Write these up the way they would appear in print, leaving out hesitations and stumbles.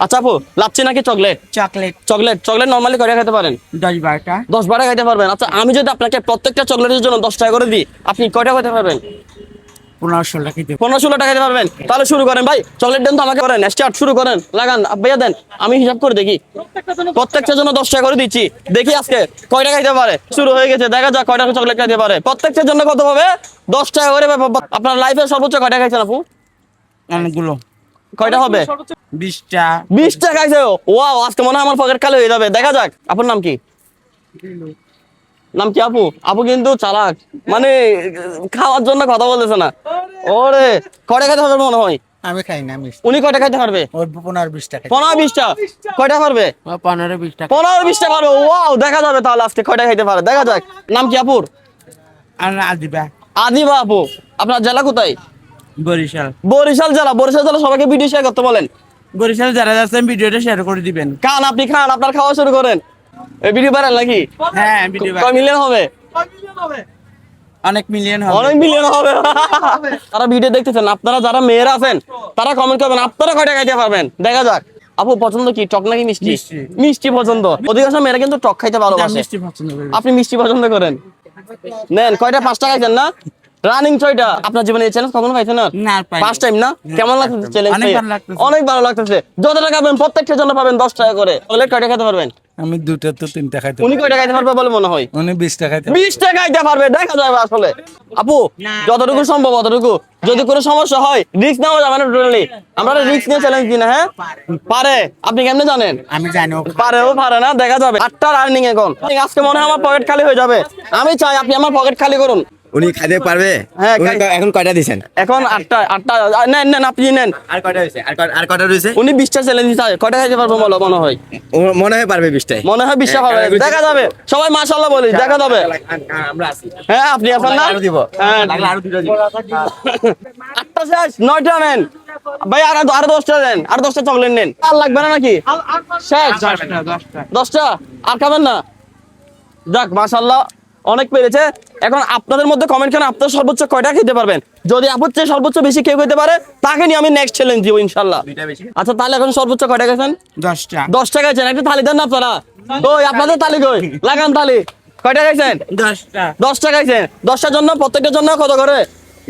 আচ্ছা আপু, লাচ্ছি নাকি chocolate? Chocolate chocolate. Chocolate normally কয়টা খেতে পারেন? 10-12টা। 10-12 খাইতে পারবেন। আচ্ছা আমি যদি আপনাকে প্রত্যেকটা চকলেটের জন্য 10 টাকা করে দিই, আপনি কয়টা খেতে পারবেন? 15-16টা খেতে 15-16 টাকা খেতে পারবেন। তাহলে শুরু করেন ভাই, চকলেট দেন তো আমাকে, করেন স্টার্ট, শুরু করেন, লাগান ভাইয়া, দেন আমি হিসাব করে দেখি। প্রত্যেকটার জন্য 10 টাকা করে দিচ্ছি, দেখি আজকে কয়টা খাইতে পারে। শুরু হয়ে গেছে, দেখা যাক কয়টা চকলেট খাইতে পারে। প্রত্যেকটার জন্য কত হবে? 10 টাকা করে। আপনার লাইফে সর্বোচ্চ কয়টা খাইছেন আপু? অনেকগুলো। কয়টা হবে? 20টা। 20টা খাইছে। ওয়াও, আজকে মনে হয় আমার পকেট খালি হয়ে যাবে। দেখা যাক। আপুর নাম কি? নাম কি আপু? আপু কিন্তু চালাক, মানে খাওয়ার জন্য কথা বলতেছে না। ওরে, কয়টা খাইতে পারবে মনে হয়? আমি খাই না মিষ্টি। উনি কয়টা খাইতে পারবে? ওর 15-20টা খাই। 15-20টা। কয়টা পারবে? 15-20টা। 15-20টা পারবে। ওয়াও, দেখা যাবে তাহলে আজকে কয়টা খাইতে পারে, দেখা যাক। নাম কি আপুর? আর আদিবা। আদিবা আপু। আপনার জেলা কোথায়? বরিশাল। বরিশাল জেলা। বরিশাল জেলা সবাইকে ভিডিও শেয়ার করতে বলেন। বরিশাল যারা যাচ্ছেন ভিডিওটা শেয়ার করে দিবেন। খান, আপনি খান, আপনার খাওয়া শুরু করেন। এই ভিডিও ভাইরাল নাকি? হ্যাঁ ভিডিও কয় মিলিয়ন হবে? অনেক মিলিয়ন হবে। অনেক মিলিয়ন হবে। তারা ভিডিও দেখতেছেন, আপনারা যারা মেয়েরা আছেন তারা কমেন্ট করবেন আপনারা কয়টা খাইতে পারবেন, দেখা যাক। আপু পছন্দ কি, টক নাকি মিষ্টি? মিষ্টি। মিষ্টি পছন্দ। অধিকাংশ মেয়েরা কিন্তু টক খাইতে ভালোবাসে। মিষ্টি পছন্দ করি। আপনি মিষ্টি পছন্দ করেন। নেন, কয়টা? 5টা খাইছেন না? রানিং 6টা। আপনার জীবনে এই চ্যালেঞ্জ কখনো পাইছেন না? না পাই। ফার্স্ট টাইম না? কেমন লাগতেছে চ্যালেঞ্জ? অনেক ভালো লাগতেছে। অনেক ভালো লাগতেছে। যত টাকা পাবেন প্রত্যেকটার জন্য পাবেন 10 টাকা করে। চকলেট কয়টা খেতে পারবেন? আমি 2টা তো 3টা খাইতে উনি কয়টা খাইতে পারবে বলে মনে হয়? উনি 20টা খাইতে 20 টাকা খাইতে পারবে, দেখা যাবে আসলে। আপু যতটুকু সম্ভব অতটুকু, যদি কোনো সমস্যা হয় রিস্ক নেওয়া যাবে না টোটালি। আমরা রিস্ক নিয়ে চ্যালেঞ্জ দিই না। হ্যাঁ পারে। আপনি কেমনে জানেন? আমি জানি ও পারেও পারে না, দেখা যাবে। 8টার আর্নিং এখন। আজকে মনে হয় আমার পকেট খালি হয়ে যাবে। আমি চাই আপনি আমার পকেট খালি করুন। উনি খাইতে পারবে? হ্যাঁ, উনি এখন কয়টা দিছেন? এখন 8টা। নেন নেন, আপনি নেন। আর কয়টা হইছে? আর কয়টা রইছে? উনি 20টা চ্যালেঞ্জ দিতে কয়টা খাইতে পারবো বলো মনে হয়? মনে হয় পারবে 20টাই। মনে হয় 20টা পারবে, দেখা যাবে। সবাই মাশাআল্লাহ বলি, দেখা যাবে। আমরা আছি। হ্যাঁ আপনি আছেন না? আরো দিব। হ্যাঁ, লাগলে আরো দুটো দিব। 8টা শেষ, 9টা নেন ভাই। আর 10টা দেন, আর 10টা চকলেট নেন। আর লাগবে না নাকি? শেষ। 10টা আর খাবেন না? যাক মাশাআল্লাহ, অনেক পেরেছে। এখন আপনাদের মধ্যে কমেন্ট করেন আপনারা সর্বোচ্চ কয়টা খেতে পারবেন। যদি আপুর চেয়ে সর্বোচ্চ বেশি কেউ খেতে পারে তাকে নিয়ে আমি নেক্সট চ্যালেঞ্জ দিব ইনশাআল্লাহ। দুইটা বেশি। আচ্ছা তাহলে এখন সর্বোচ্চ কয়টা গেছেন? 10টা। 10 টাকা গেছেন। একটা থালি দেন না আপনারা। ওই আপনাদের থালি কই? লাগান থালি। কয়টা গেছেন? 10টা। 10 টাকা গেছেন। 10টার জন্য প্রত্যেকটার জন্য কত করে?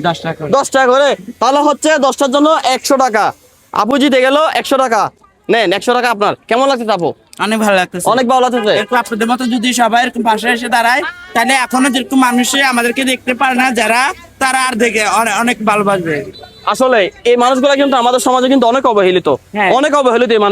10 টাকা। 10 টাকা করে। তাহলে হচ্ছে 10টার জন্য 100 টাকা। আপু জিতে গেল 100 টাকা। নেন 100 টাকা আপনার। কেমন লাগছে আপু? অনেক ভালো লাগতেছে। অনেক ভালো লাগতেছে। এরকম আপনাদের মতো যদি সবাই এরকম পাশে এসে দাঁড়ায় তাহলে এখনো যেরকম মানুষে আমাদেরকে দেখতে পারে না যারা, তারা আর দেখে অনেক ভালোবাসবে। আসলে এই মানুষগুলো কিন্তু আমাদের সমাজে কিন্তু অনেক অবহেলিত, হ্যাঁ। অনেক অবহেলিত এই মানুষ।